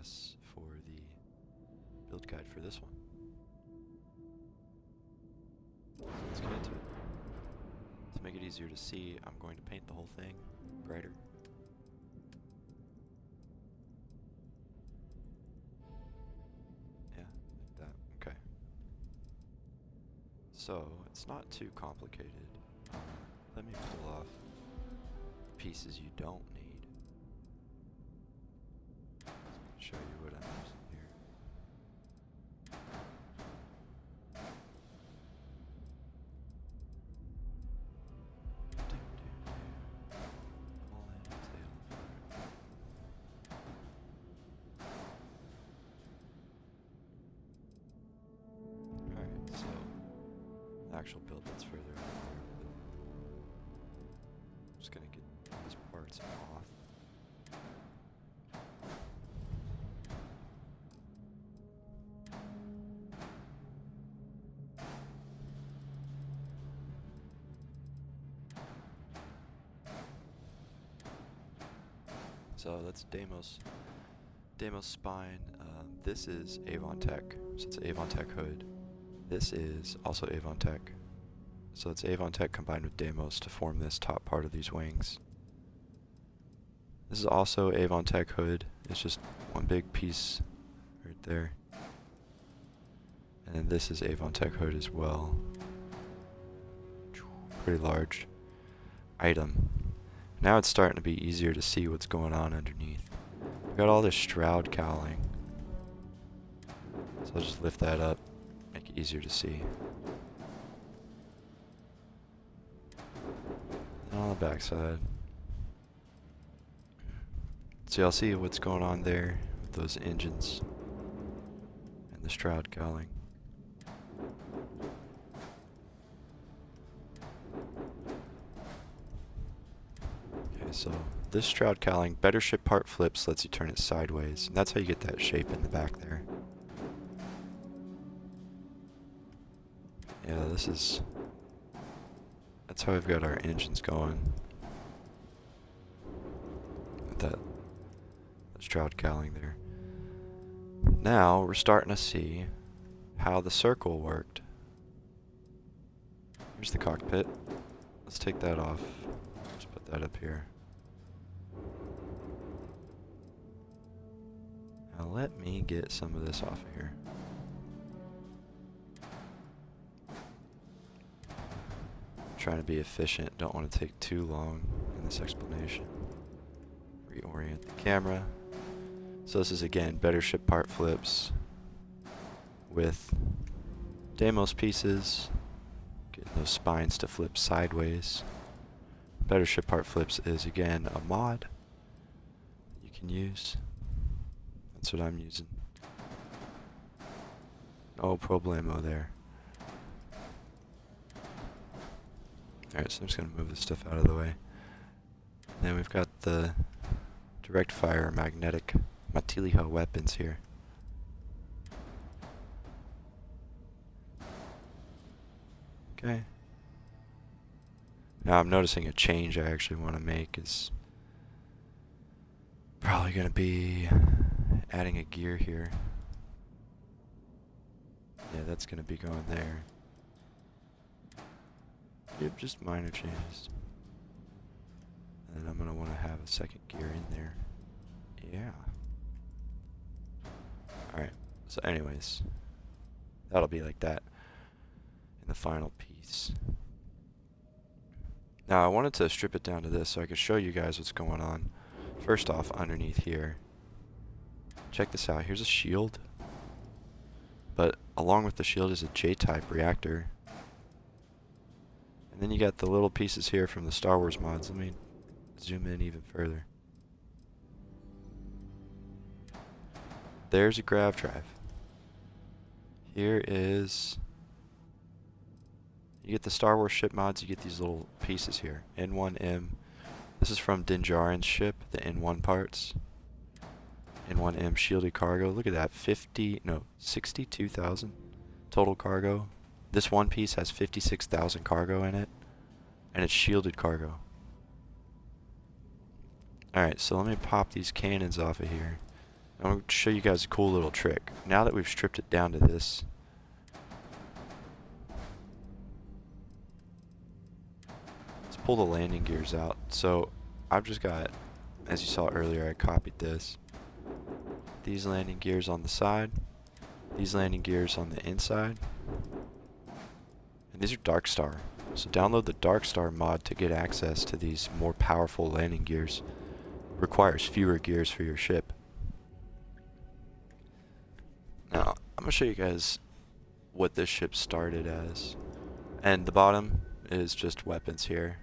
us for the build guide for this one. So let's get into it. To make it easier to see, I'm going to paint the whole thing brighter. Yeah, like that. Okay. So, it's not too complicated. Let me pull off pieces you don't need. Show you what I'm using here. Alright, so the actual build that's further out there. I'm just gonna get these parts off. So that's Deimos spine. This is Avon-Tech, so it's Avon-Tech hood. This is also Avon-Tech. So it's Avon-Tech combined with Deimos to form this top part of these wings. This is also Avon-Tech hood. It's just one big piece right there. And then this is Avon-Tech hood as well. Pretty large item. Now it's starting to be easier to see what's going on underneath. We've got all this shroud cowling. So I'll just lift that up, make it easier to see. And on the back side. So y'all see what's going on there with those engines and the shroud cowling. So this shroud cowling, better ship part flips lets you turn it sideways, and that's how you get that shape in the back there. Yeah, that's how we've got our engines going. With that shroud cowling there. Now we're starting to see how the circle worked. Here's the cockpit. Let's take that off. Just put that up here. Now let me get some of this off of here. I'm trying to be efficient, don't want to take too long in this explanation. Reorient the camera. So this is again better ship part flips with Deimos pieces, getting those spines to flip sideways. Better ship part flips is again a mod you can use. That's what I'm using. No problemo there. Alright, so I'm just going to move this stuff out of the way. And then we've got the direct fire magnetic Matilija weapons here. Okay. Now I'm noticing a change I actually want to make is probably going to be adding a gear here. Yeah, that's going to be going there. Yep, just minor changes. And then I'm going to want to have a second gear in there. Yeah. Alright, so anyways, that'll be like that in the final piece. Now I wanted to strip it down to this so I could show you guys what's going on. First off, underneath here, check this out. Here's a shield, but along with the shield is a J-type reactor. And then you got the little pieces here from the Star Wars mods. Let me zoom in even further. There's a grav drive. Here is... You get the Star Wars ship mods, you get these little pieces here. N1M. This is from Din Djarin's ship, the N1 parts. N1M shielded cargo. Look at that. 62,000 total cargo. This one piece has 56,000 cargo in it. And it's shielded cargo. Alright, so let me pop these cannons off of here. I'm going to show you guys a cool little trick. Now that we've stripped it down to this, let's pull the landing gears out. So I've just got, as you saw earlier, I copied this. These landing gears on the side, these landing gears on the inside, and these are Darkstar. So download the Darkstar mod to get access to these more powerful landing gears. Requires fewer gears for your ship. Now, I'm going to show you guys what this ship started as. And the bottom is just weapons here.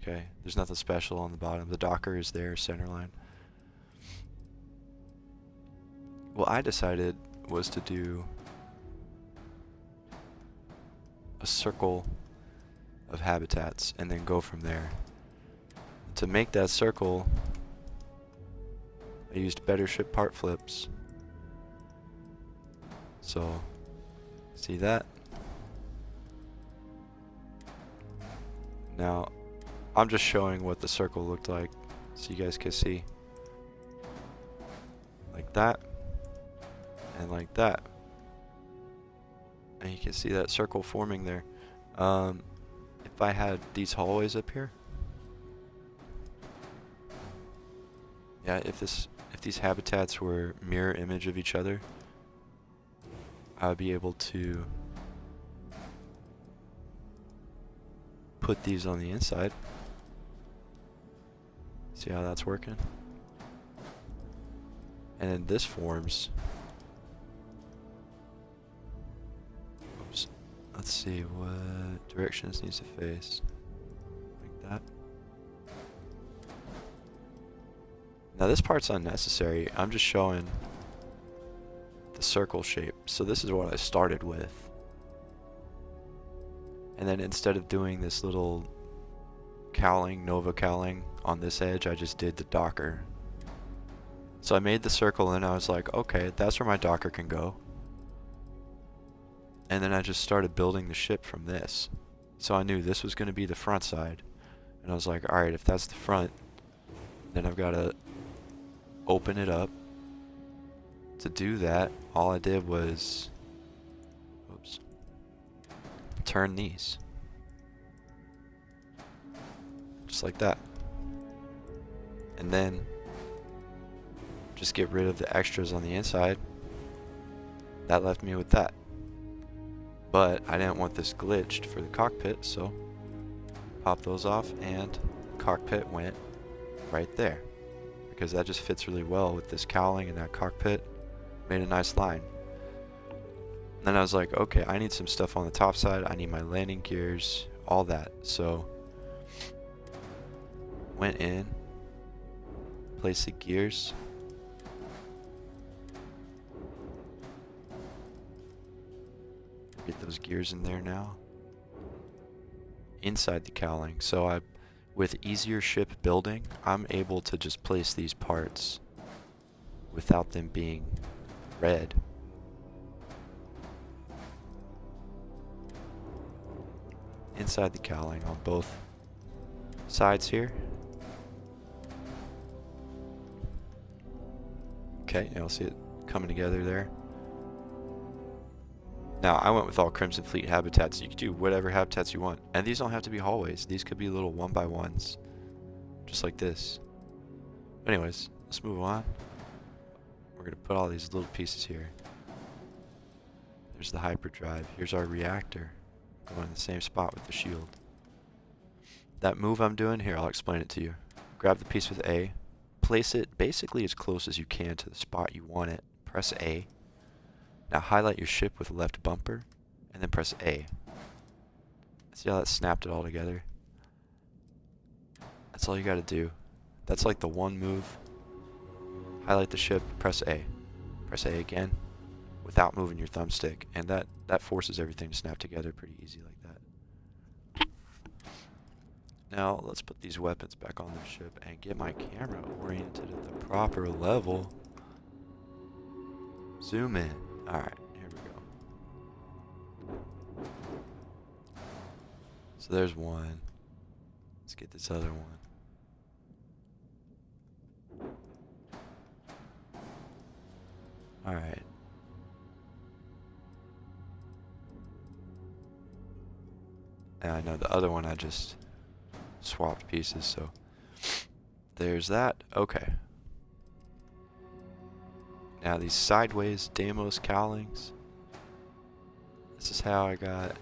Okay, there's nothing special on the bottom. The docker is there, centerline. What I decided was to do a circle of habitats and then go from there. To make that circle, I used better ship part flips. So, see that? Now, I'm just showing what the circle looked like so you guys can see. Like that, and like that. And you can see that circle forming there. If I had these hallways up here, yeah, if these habitats were mirror image of each other, I would be able to put these on the inside. See how that's working? And then this forms. Oops. Let's see what direction this needs to face. Like that. Now this part's unnecessary. I'm just showing the circle shape. So this is what I started with. And then instead of doing this little cowling, Nova cowling on this edge, I just did the docker. So I made the circle and I was like, okay, that's where my docker can go. And then I just started building the ship from this. So I knew this was going to be the front side. And I was like, alright, if that's the front, then I've got to open it up. To do that, all I did was, oops, turn these. Just like that. And then just get rid of the extras on the inside. That left me with that. But I didn't want this glitched for the cockpit, so pop those off and cockpit went right there. Because that just fits really well with this cowling and that cockpit. Made a nice line. Then I was like, okay, I need some stuff on the top side. I need my landing gears, all that. So went in, placed the gears. Get those gears in there now. Inside the cowling. So with easier ship building, I'm able to just place these parts without them being red. Inside the cowling on both sides here. Okay, you'll see it coming together there. Now, I went with all Crimson Fleet habitats. You can do whatever habitats you want. And these don't have to be hallways. These could be little 1x1s. Just like this. Anyways, let's move on. We're going to put all these little pieces here. There's the hyperdrive. Here's our reactor. Going in the same spot with the shield. That move I'm doing here, I'll explain it to you. Grab the piece with A. Place it basically as close as you can to the spot you want it. Press A. Now highlight your ship with left bumper, and then press A. See how that snapped it all together? That's all you gotta do. That's like the one move. Highlight the ship, press A. Press A again, without moving your thumbstick, and that forces everything to snap together pretty easy like that. Now, let's put these weapons back on the ship and get my camera oriented at the proper level. Zoom in. Alright, here we go. So there's one. Let's get this other one. Alright. And I know the other one I just swapped pieces, so there's that. Okay. Now these sideways Deimos cowlings. This is how I got...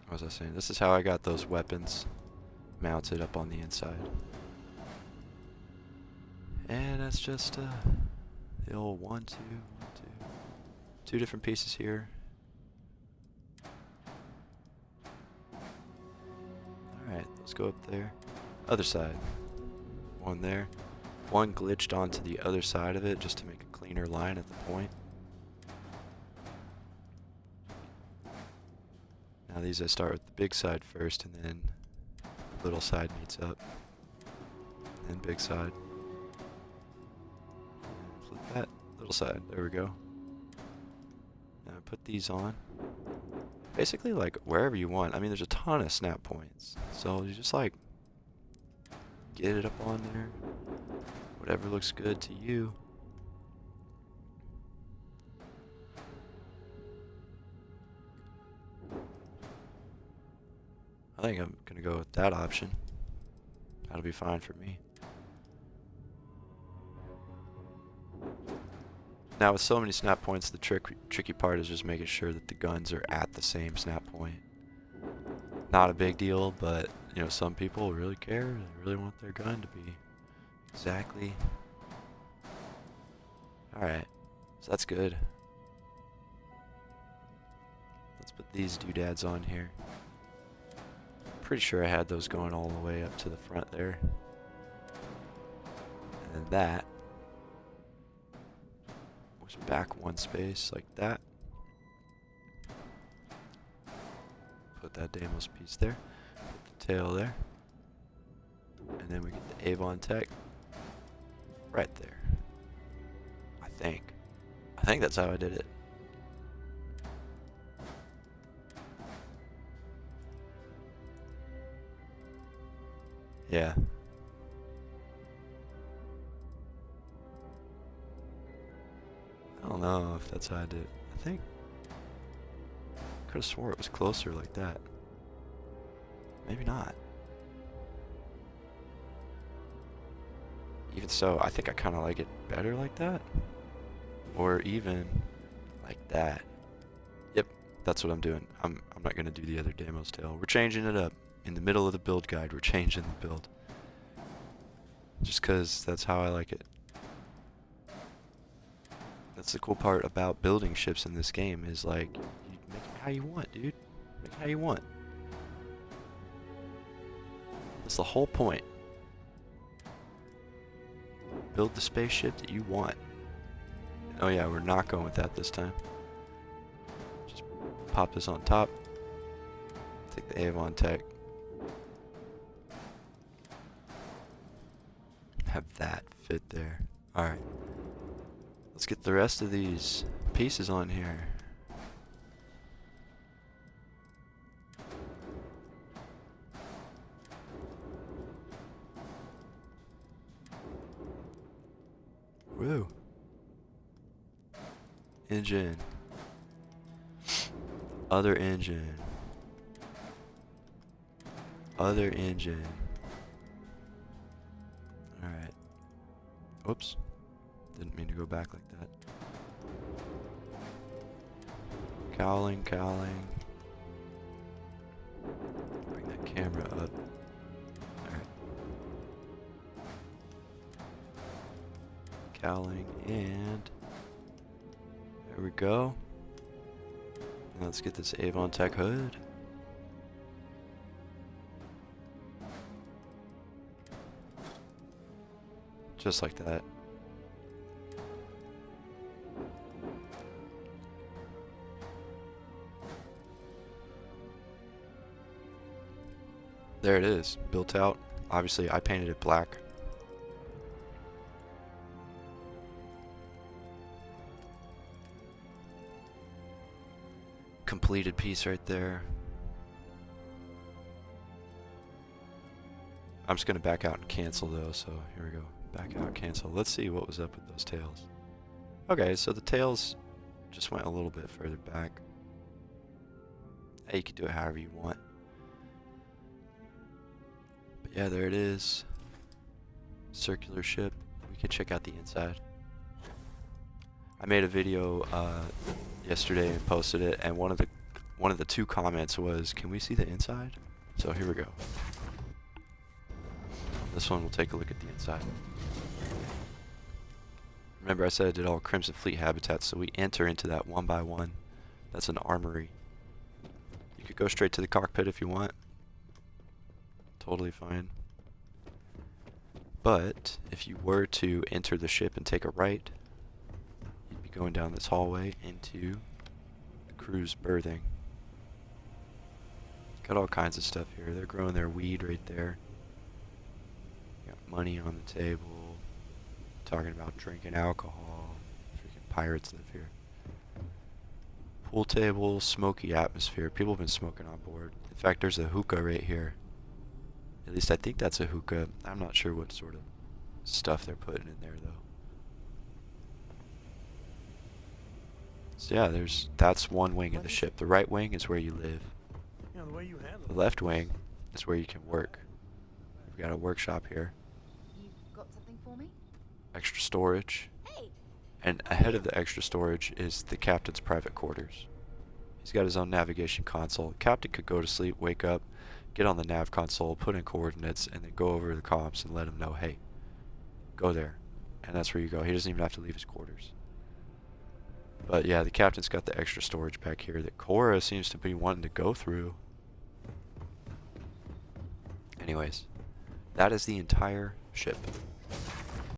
What was I saying? This is how I got those weapons mounted up on the inside. And that's just the old 1, 2, 1, 2. 2 different pieces here. Alright, let's go up there. Other side. One there. One glitched onto the other side of it just to make a cleaner line at the point. Now these I start with the big side first, and then the little side meets up. And then big side. And flip that little side. There we go. Now put these on. Basically like wherever you want. I mean, there's a ton of snap points. So you just like get it up on there. Whatever looks good to you. I think I'm gonna go with that option. That'll be fine for me. Now with so many snap points, the tricky part is just making sure that the guns are at the same snap point. Not a big deal, but you know, some people really care. They really want their gun to be exactly. Alright, so that's good. Let's put these doodads on here. Pretty sure I had those going all the way up to the front there. And then that was back one space like that. Put that Deimos piece there. Put the tail there. And then we get the Avon Tech right there. I think that's how I did it. Yeah. I don't know if that's how I did it. I think I could have swore it was closer like that. Maybe not. Even so, I think I kind of like it better like that. Or even like that. Yep, that's what I'm doing. I'm not going to do the other Deimos tail. We're changing it up. In the middle of the build guide, we're changing the build. Just because that's how I like it. That's the cool part about building ships in this game, is like, you make it how you want, dude. Make it how you want. That's the whole point. Build the spaceship that you want. Oh yeah, we're not going with that this time. Just pop this on top. Take the Avon Tech. Have that fit there. Alright. Let's get the rest of these pieces on here. Woo. Engine. Other engine. Other engine. Alright. Oops. Didn't mean to go back like that. Cowling, cowling. Bring that camera up. Alright. Cowling, and there we go. Now let's get this Avon Tech hood. Just like that. There it is, built out. Obviously, I painted it black. Completed piece right there. I'm just gonna back out and cancel though, so here we go. Back out, cancel. Let's see what was up with those tails. Okay, so the tails just went a little bit further back. Hey, you can do it however you want. But yeah, there it is. Circular ship. We can check out the inside. I made a video yesterday and posted it, and one of the 2 comments was, "Can we see the inside?" So here we go. This one, we'll take a look at the inside. Remember I said I did all Crimson Fleet habitats, so we enter into that 1 by 1. That's an armory. You could go straight to the cockpit if you want. Totally fine. But if you were to enter the ship and take a right, you'd be going down this hallway into the crew's berthing. Got all kinds of stuff here. They're growing their weed right there. Got money on the table. Talking about drinking alcohol. Freaking pirates live here. Pool table, smoky atmosphere. People have been smoking on board. In fact, there's a hookah right here. At least I think that's a hookah. I'm not sure what sort of stuff they're putting in there though. So yeah, that's one wing of the ship. The right wing is where you live. You know, the way you handle The left wing is where you can work. We've got a workshop here. You've got something for me? Extra storage. Hey! And ahead of the extra storage is the captain's private quarters. He's got his own navigation console. The captain could go to sleep, wake up, get on the nav console, put in coordinates, and then go over to the comms and let him know, hey, go there. And that's where you go. He doesn't even have to leave his quarters. But yeah, the captain's got the extra storage back here that Cora seems to be wanting to go through. Anyways, that is the entire ship.